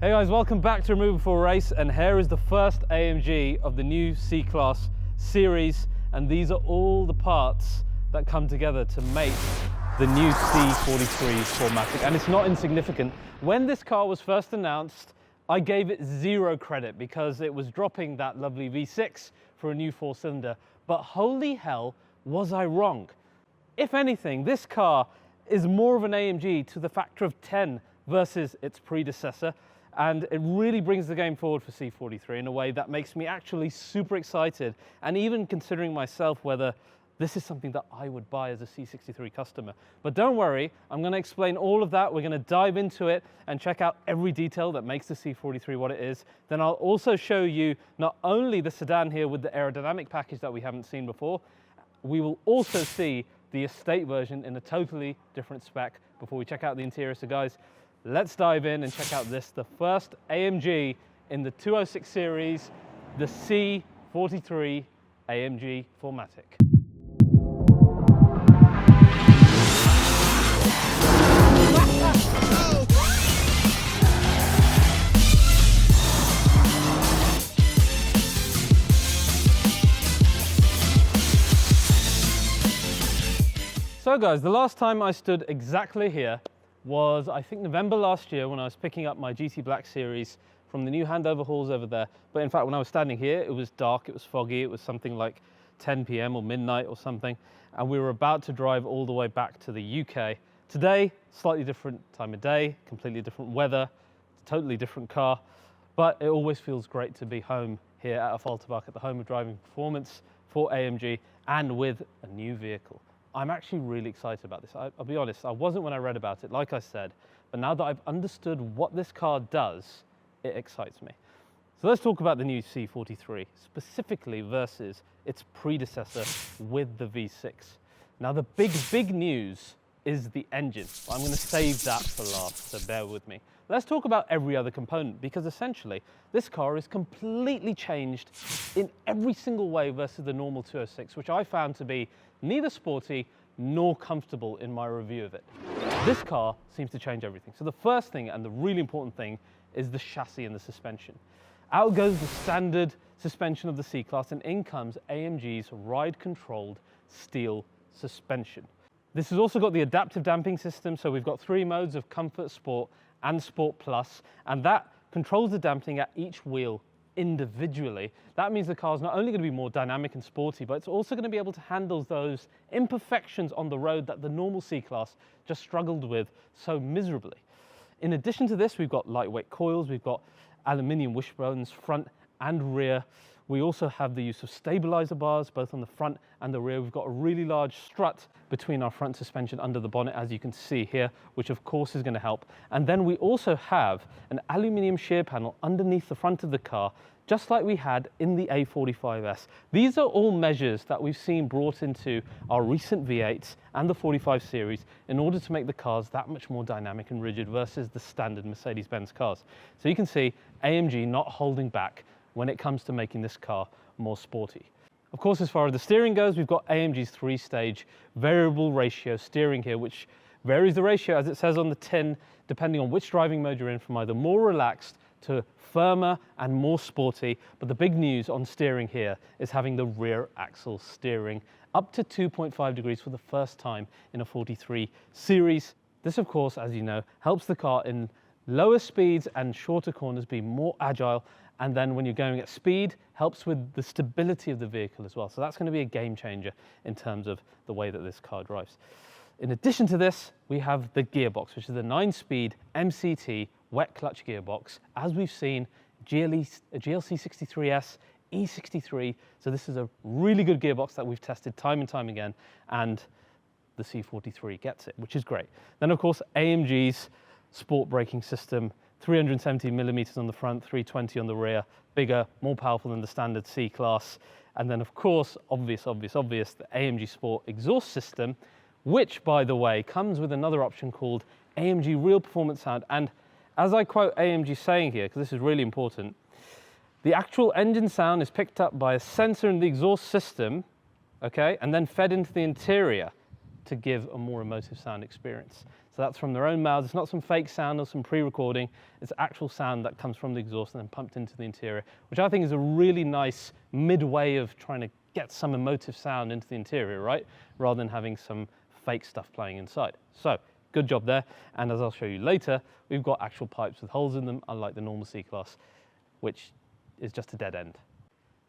Hey guys, welcome back to Remove Before Race, and here is the first AMG of the new C-Class series, and these are all the parts that come together to make the new C43 4Matic, and it's not insignificant. When this car was first announced, I gave it zero credit because it was dropping that lovely V6 for a new 4-cylinder, but holy hell, was I wrong. If anything, this car is more of an AMG to the factor of 10 versus its predecessor. And it really brings the game forward for C43 in a way that makes me actually super excited, and even considering myself whether this is something that I would buy as a C63 customer. But don't worry, I'm going to explain all of that. We're going to dive into it and check out every detail that makes the C43 what it is. Then I'll also show you not only the sedan here with the aerodynamic package that we haven't seen before, we will also see the estate version in a totally different spec before we check out the interior. So guys, let's dive in and check out this, the first AMG in the 206 series, the C43 AMG 4Matic. So guys, the last time I stood exactly here was, I think, November last year when I was picking up my GT Black series from the new handover halls over there. But in fact, when I was standing here, it was dark, it was foggy, it was something like 10 p.m. or midnight or something, and we were about to drive all the way back to the UK. Today, slightly different time of day, completely different weather, totally different car, but it always feels great to be home here at Affalterbach, at the home of driving performance for AMG, and with a new vehicle. I'm actually really excited about this. I'll be honest, I wasn't when I read about it, like I said, but now that I've understood what this car does, it excites me. So let's talk about the new C43, specifically versus its predecessor with the V6. Now the big news is the engine. I'm going to save that for last, so bear with me. Let's talk about every other component, because essentially this car is completely changed in every single way versus the normal 206, which I found to be neither sporty nor comfortable in my review of it. This car seems to change everything. So the first thing, and the really important thing, is the chassis and the suspension. Out goes the standard suspension of the C-Class, and in comes AMG's ride-controlled steel suspension. This has also got the adaptive damping system, so we've got 3 modes of Comfort, Sport, and Sport Plus, and that controls the damping at each wheel individually. That means the car is not only going to be more dynamic and sporty, but it's also going to be able to handle those imperfections on the road that the normal C-Class just struggled with so miserably. In addition to this, we've got lightweight coils, we've got aluminium wishbones front and rear. We also have the use of stabilizer bars both on the front and the rear. We've got a really large strut between our front suspension under the bonnet, as you can see here, which of course is going to help. And then we also have an aluminium shear panel underneath the front of the car, just like we had in the A45S. These are all measures that we've seen brought into our recent V8s and the 45 series in order to make the cars that much more dynamic and rigid versus the standard Mercedes-Benz cars. So you can see AMG not holding back when it comes to making this car more sporty. Of course, as far as the steering goes, we've got AMG's 3-stage variable ratio steering here, which varies the ratio, as it says on the tin, depending on which driving mode you're in, from either more relaxed to firmer and more sporty. But the big news on steering here is having the rear axle steering up to 2.5 degrees for the first time in a 43 series. This, of course, as you know, helps the car in lower speeds and shorter corners be more agile, and then when you're going at speed, helps with the stability of the vehicle as well. So that's going to be a game changer in terms of the way that this car drives. In addition to this, we have the gearbox, which is the 9-speed MCT wet clutch gearbox, as we've seen GLC 63S, E63. So this is a really good gearbox that we've tested time and time again, and the C43 gets it, which is great. Then of course, AMG's sport braking system, 370 millimeters on the front, 320 on the rear, bigger, more powerful than the standard C-Class. And then of course, obvious, the AMG Sport exhaust system, which by the way, comes with another option called AMG Real Performance Sound. And as I quote AMG saying here, because this is really important, the actual engine sound is picked up by a sensor in the exhaust system, okay, and then fed into the interior to give a more emotive sound experience. So that's from their own mouths. It's not some fake sound or some pre-recording. It's actual sound that comes from the exhaust and then pumped into the interior, which I think is a really nice midway of trying to get some emotive sound into the interior, right? Rather than having some fake stuff playing inside. So good job there. And as I'll show you later, we've got actual pipes with holes in them, unlike the normal C-Class, which is just a dead end.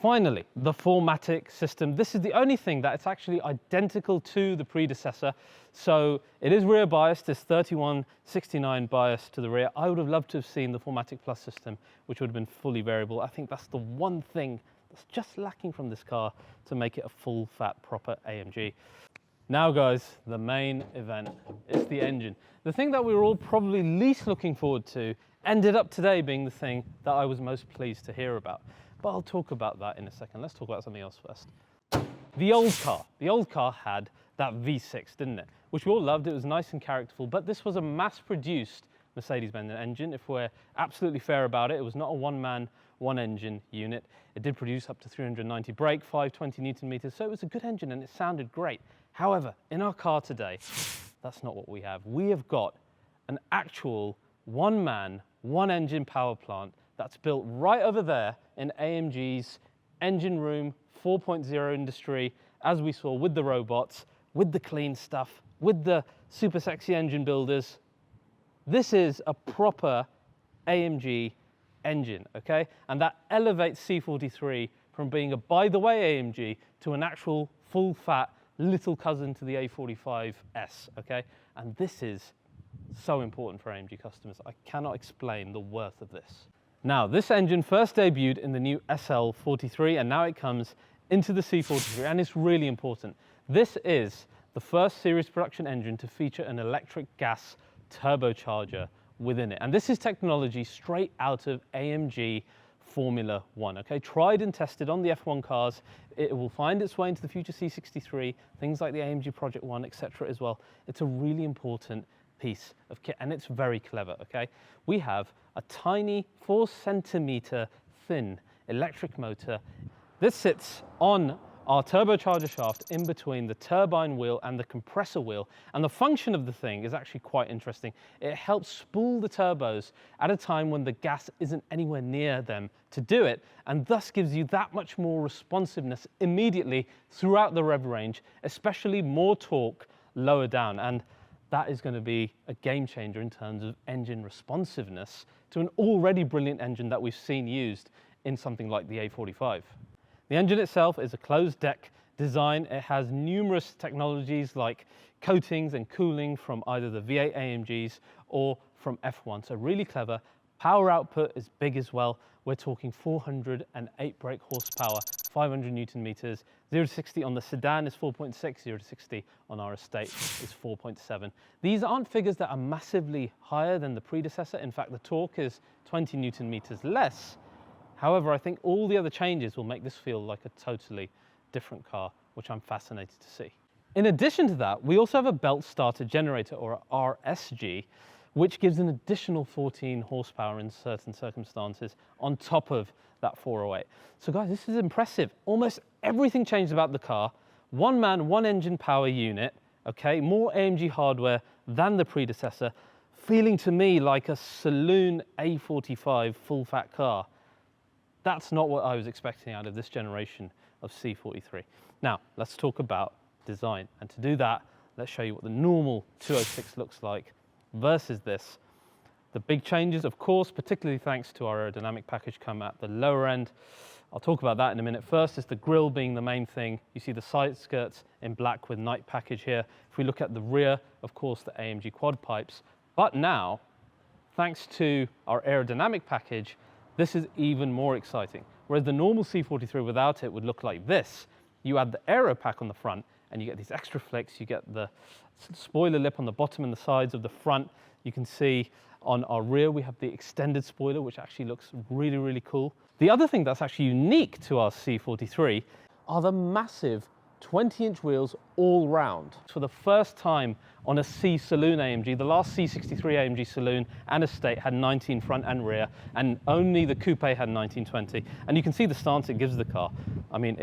Finally, the 4Matic system. This is the only thing that it's actually identical to the predecessor. So it is rear biased, this 3169 bias to the rear. I would have loved to have seen the 4Matic Plus system, which would have been fully variable. I think that's the one thing that's just lacking from this car to make it a full fat proper AMG. Now guys, the main event is the engine. The thing that we were all probably least looking forward to ended up today being the thing that I was most pleased to hear about. But I'll talk about that in a second. Let's talk about something else first. The old car had that V6, didn't it? Which we all loved. It was nice and characterful, but this was a mass-produced Mercedes-Benz engine. If we're absolutely fair about it, it was not a one-man, one-engine unit. It did produce up to 390 brake, 520 Newton meters, so it was a good engine and it sounded great. However, in our car today, that's not what we have. We have got an actual one-man, one-engine power plant that's built right over there in AMG's engine room 4.0 industry, as we saw with the robots, with the clean stuff, with the super sexy engine builders. This is a proper AMG engine, okay? And that elevates C43 from being a by the way AMG to an actual full fat little cousin to the A45S, okay? And this is so important for AMG customers. I cannot explain the worth of this. Now, this engine first debuted in the new SL43, and now it comes into the C43, and it's really important. This is the first series production engine to feature an electric gas turbocharger within it. And this is technology straight out of AMG Formula One, okay? Tried and tested on the F1 cars. It will find its way into the future C63, things like the AMG Project One, etc. as well. It's a really important piece of kit, and it's very clever, okay? We have a tiny 4 centimeter thin electric motor. This sits on our turbocharger shaft in between the turbine wheel and the compressor wheel. And the function of the thing is actually quite interesting. It helps spool the turbos at a time when the gas isn't anywhere near them to do it, and thus gives you that much more responsiveness immediately throughout the rev range, especially more torque lower down. And that is going to be a game changer in terms of engine responsiveness to an already brilliant engine that we've seen used in something like the A45. The engine itself is a closed deck design. It has numerous technologies like coatings and cooling from either the V8 AMGs or from F1, so really clever. Power output is big as well. We're talking 408 brake horsepower, 500 Newton meters. 0 to 60 on the Sedan is 4.6, 0 to 60 on our estate is 4.7. These aren't figures that are massively higher than the predecessor. In fact, the torque is 20 Newton meters less. However, I think all the other changes will make this feel like a totally different car, which I'm fascinated to see. In addition to that, we also have a belt starter generator, or a RSG, which gives an additional 14 horsepower in certain circumstances on top of that 408. So guys, this is impressive. Almost everything changed about the car. One man, one engine power unit, okay? More AMG hardware than the predecessor, feeling to me like a saloon A45 full fat car. That's not what I was expecting out of this generation of C43. Now, let's talk about design. And to do that, let's show you what the normal 206 looks like versus this. The big changes, of course, particularly thanks to our aerodynamic package, come at the lower end. I'll talk about that in a minute. First is the grille being the main thing. You see the side skirts in black with night package here. If we look at the rear, of course, the AMG quad pipes. But now, thanks to our aerodynamic package, this is even more exciting. Whereas the normal C43 without it would look like this. You add the Aero pack on the front and you get these extra flicks. You get the spoiler lip on the bottom and the sides of the front. You can see on our rear we have the extended spoiler, which actually looks really, really cool. The other thing that's actually unique to our C43 are the massive 20-inch wheels all round. For the first time on a C Saloon AMG, the last C63 AMG Saloon and Estate had 19 front and rear, and only the Coupe had 1920. And you can see the stance it gives the car. I mean,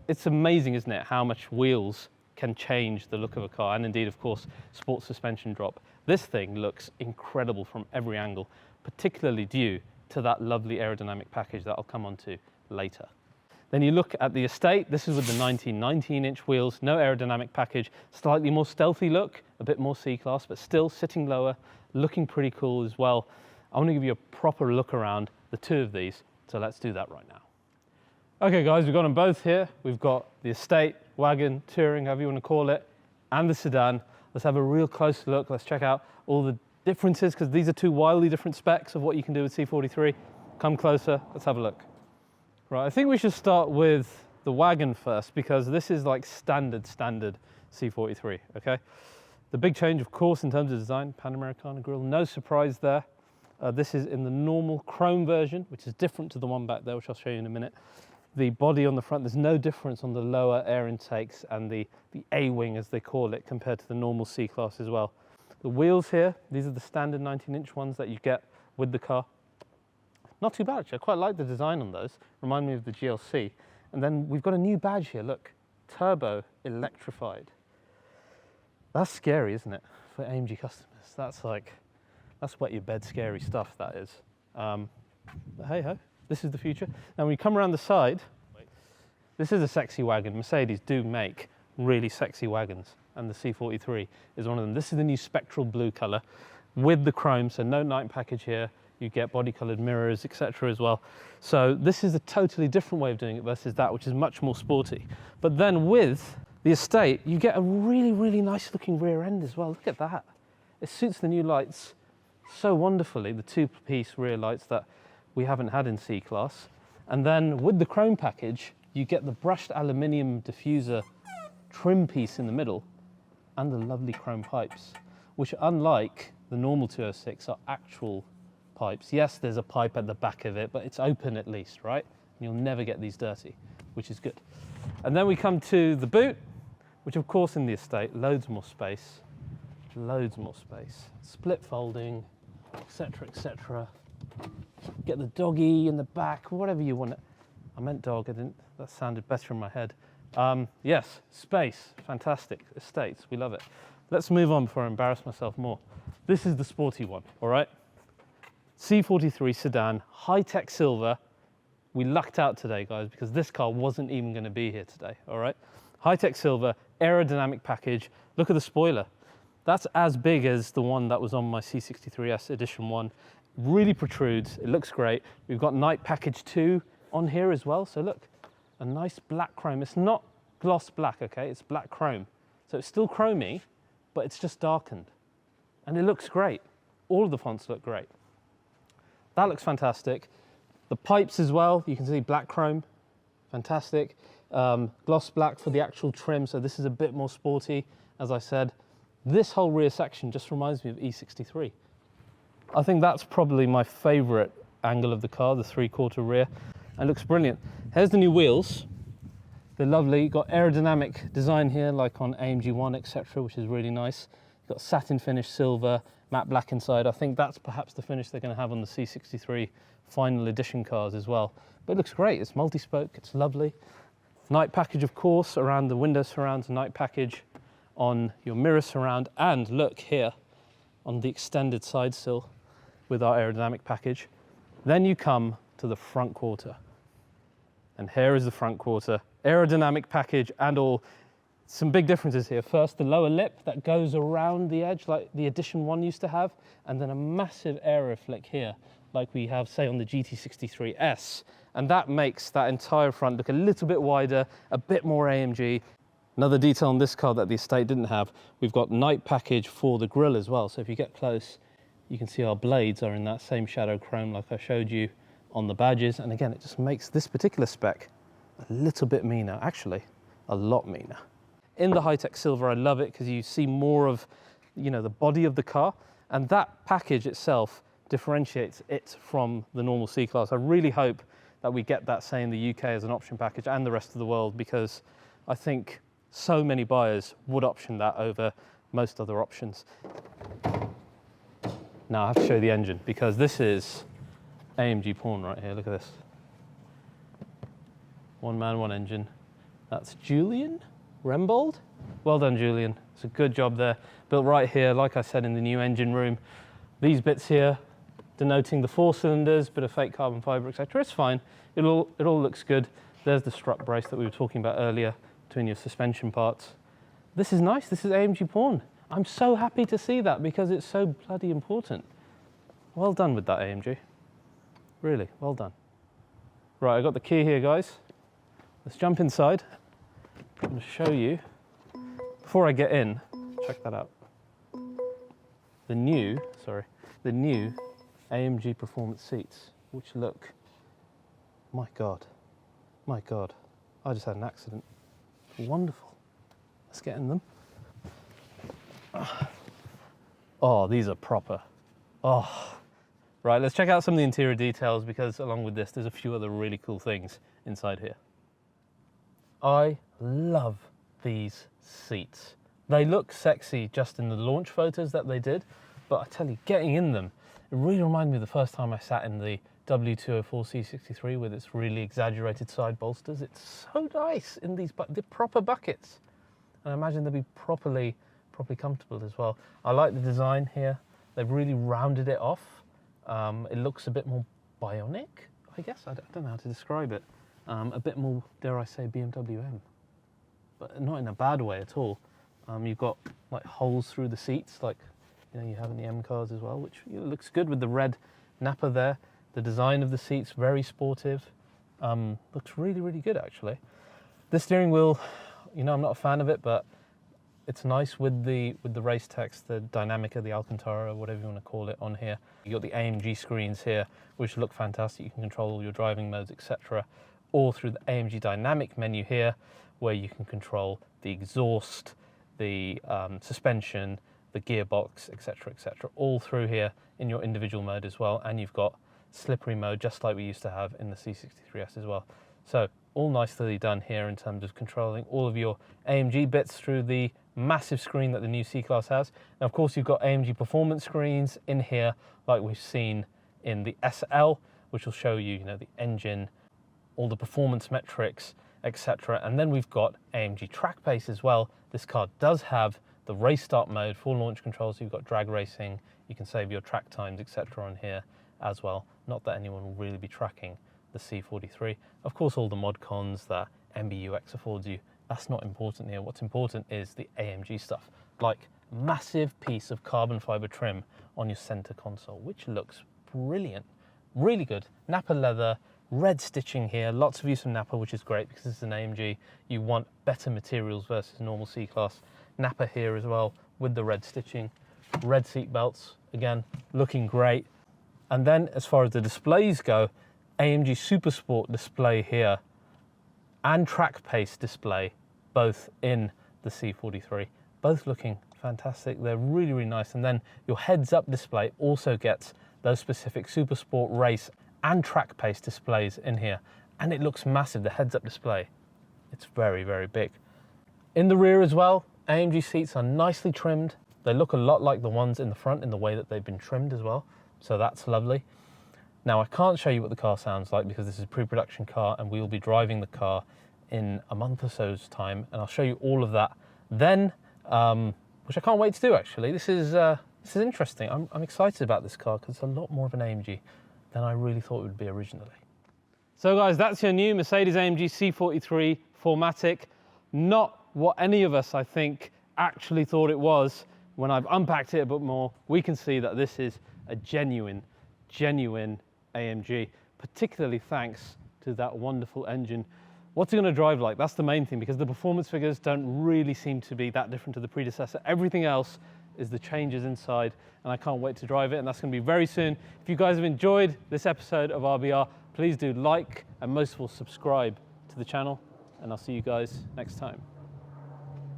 it's amazing, isn't it, how much wheels can change the look of a car, and indeed, of course, sport suspension drop. This thing looks incredible from every angle, particularly due to that lovely aerodynamic package that I'll come on to later. Then you look at the estate. This is with the 19-inch wheels, no aerodynamic package, slightly more stealthy look, a bit more C-Class, but still sitting lower, looking pretty cool as well. I want to give you a proper look around the two of these, so let's do that right now. Okay guys, we've got them both here. We've got the estate, wagon, touring, however you want to call it, and the sedan. Let's have a real close look. Let's check out all the differences, because these are two wildly different specs of what you can do with C43. Come closer, let's have a look. Right, I think we should start with the wagon first, because this is like standard C43, okay? The big change, of course, in terms of design, Panamericana grille, no surprise there. This is in the normal chrome version, which is different to the one back there, which I'll show you in a minute. The body on the front, there's no difference on the lower air intakes and the A-wing, as they call it, compared to the normal C-Class as well. The wheels here, these are the standard 19-inch ones that you get with the car. Not too bad, actually. I quite like the design on those. Remind me of the GLC. And then we've got a new badge here, look. Turbo electrified. That's scary, isn't it, for AMG customers? That's wet your bed scary stuff, that is. But hey ho, this is the future. Now when you come around the side, this is a sexy wagon. Mercedes do make really sexy wagons, and the C43 is one of them. This is the new spectral blue color with the chrome, so no night package here. You get body colored mirrors, etc. as well. So this is a totally different way of doing it versus that, which is much more sporty. But then with the estate, you get a really, really nice looking rear end as well. Look at that. It suits the new lights so wonderfully, the two-piece rear lights that we haven't had in C-Class. And then with the chrome package, you get the brushed aluminium diffuser trim piece in the middle and the lovely chrome pipes, which unlike the normal 206 are actual pipes. Yes, there's a pipe at the back of it, but it's open at least, right? And you'll never get these dirty, which is good. And then we come to the boot, which of course in the estate, loads more space, split folding, etc., etc. Get the doggy in the back, whatever you want. I meant dog, that sounded better in my head. Yes, space, fantastic. Estates, we love it. Let's move on before I embarrass myself more. This is the sporty one, all right? C43 sedan, high-tech silver. We lucked out today, guys, because this car wasn't even going to be here today, all right? High-tech silver, aerodynamic package. Look at the spoiler. That's as big as the one that was on my C63S Edition 1. Really protrudes, it looks great. We've got night package 2 on here as well. So look, a nice black chrome. It's not gloss black, okay? It's black chrome. So it's still chromy, but it's just darkened. And it looks great. All of the fonts look great. That looks fantastic. The pipes as well, you can see black chrome, fantastic. Gloss black for the actual trim, so this is a bit more sporty, as I said. This whole rear section just reminds me of E63. I think that's probably my favorite angle of the car, the 3/4 rear, and looks brilliant. Here's the new wheels. They're lovely. You've got aerodynamic design here, like on AMG 1, etc., which is really nice. You've got satin finish silver, matte black inside. I think that's perhaps the finish they're going to have on the C63 final edition cars as well. But it looks great. It's multi-spoke. It's lovely. Night package, of course, around the window surrounds, night package on your mirror surround, and look here on the extended side sill with our aerodynamic package. Then you come to the front quarter. And here is the front quarter. Aerodynamic package and all. Some big differences here. First, the lower lip that goes around the edge like the Edition 1 used to have, and then a massive aero flick here, like we have, say, on the GT63S. And that makes that entire front look a little bit wider, a bit more AMG. Another detail on this car that the estate didn't have, we've got night package for the grille as well. So if you get close, you can see our blades are in that same shadow chrome like I showed you on the badges. And again, it just makes this particular spec a little bit meaner, actually a lot meaner. In the high-tech silver, I love it because you see more of, you know, the body of the car, and that package itself differentiates it from the normal C-Class. I really hope that we get that, say, in the UK as an option package and the rest of the world, because I think so many buyers would option that over most other options. Now I have to show you the engine, because this is AMG porn right here. Look at this. One man, one engine. That's Julian. Rembold? Well done, Julian. It's a good job there. Built right here, like I said, in the new engine room. These bits here, denoting the 4 cylinders, bit of fake carbon fiber, etc. It's fine. It all looks good. There's the strut brace that we were talking about earlier between your suspension parts. This is nice. This is AMG porn. I'm so happy to see that because it's so bloody important. Well done with that, AMG. Really, well done. Right, I got the key here, guys. Let's jump inside. I'm going to show you. Before I get in, check that out. The new AMG Performance seats, which look, my God, I just had an accident. Wonderful. Let's get in them. Oh, these are proper. Oh. Right, let's check out some of the interior details because along with this, there's a few other really cool things inside here. I love these seats. They look sexy just in the launch photos that they did, but I tell you, getting in them, it really reminded me of the first time I sat in the W204 C43 with its really exaggerated side bolsters. It's so nice in these, the proper buckets. And I imagine they'll be properly comfortable as well. I like the design here. They've really rounded it off. It looks a bit more bionic, I guess. I don't know how to describe it. A bit more, dare I say, BMW M, but not in a bad way at all. You've got like holes through the seats, like you have in the M cars as well, which looks good with the red nappa there. The design of the seats, very sportive. Looks really, really good actually. The steering wheel, I'm not a fan of it, but it's nice with the race text, the Dynamica, the Alcantara, whatever you want to call it on here. You got the AMG screens here, which look fantastic. You can control all your driving modes, etc. Or through the AMG Dynamic menu here, where you can control the exhaust, the suspension, the gearbox, etc., etc. All through here in your individual mode as well. And you've got slippery mode, just like we used to have in the C63S as well. So all nicely done here in terms of controlling all of your AMG bits through the massive screen that the new C-Class has. Now, of course, you've got AMG Performance Screens in here, like we've seen in the SL, which will show you, the engine, all the performance metrics, etc. And then we've got AMG Track Pace as well. This car does have the race start mode for launch control, so you've got drag racing, you can save your track times, etc. on here as well. Not that anyone will really be tracking the C43. Of course, all the mod cons that MBUX affords you, that's not important here. What's important is the AMG stuff, like massive piece of carbon fiber trim on your center console, which looks brilliant, really good. Nappa leather, red stitching here, lots of use of Nappa, which is great because this is an AMG. You want better materials versus normal C-Class. Nappa here as well with the red stitching, red seat belts, again, looking great. And then as far as the displays go, AMG Super Sport display here and Track Pace display, both in the C43, both looking fantastic. They're really, really nice. And then your heads-up display also gets those specific Super Sport race and Track Pace displays in here. And it looks massive, the heads-up display. It's very, very big. In the rear as well, AMG seats are nicely trimmed. They look a lot like the ones in the front in the way that they've been trimmed as well. So that's lovely. Now, I can't show you what the car sounds like because this is a pre-production car and we will be driving the car in a month or so's time, and I'll show you all of that then, which I can't wait to do actually. This is interesting. I'm excited about this car because it's a lot more of an AMG than I really thought it would be originally. So guys, that's your new Mercedes-AMG C43 4Matic. Not what any of us, I think, actually thought it was. When I've unpacked it a bit more, we can see that this is a genuine AMG, particularly thanks to that wonderful engine. What's it going to drive like? That's the main thing, because the performance figures don't really seem to be that different to the predecessor. Everything else is the changes inside, and I can't wait to drive it, and that's going to be very soon. If you guys have enjoyed this episode of RBR, please do like and most of all subscribe to the channel, and I'll see you guys next time.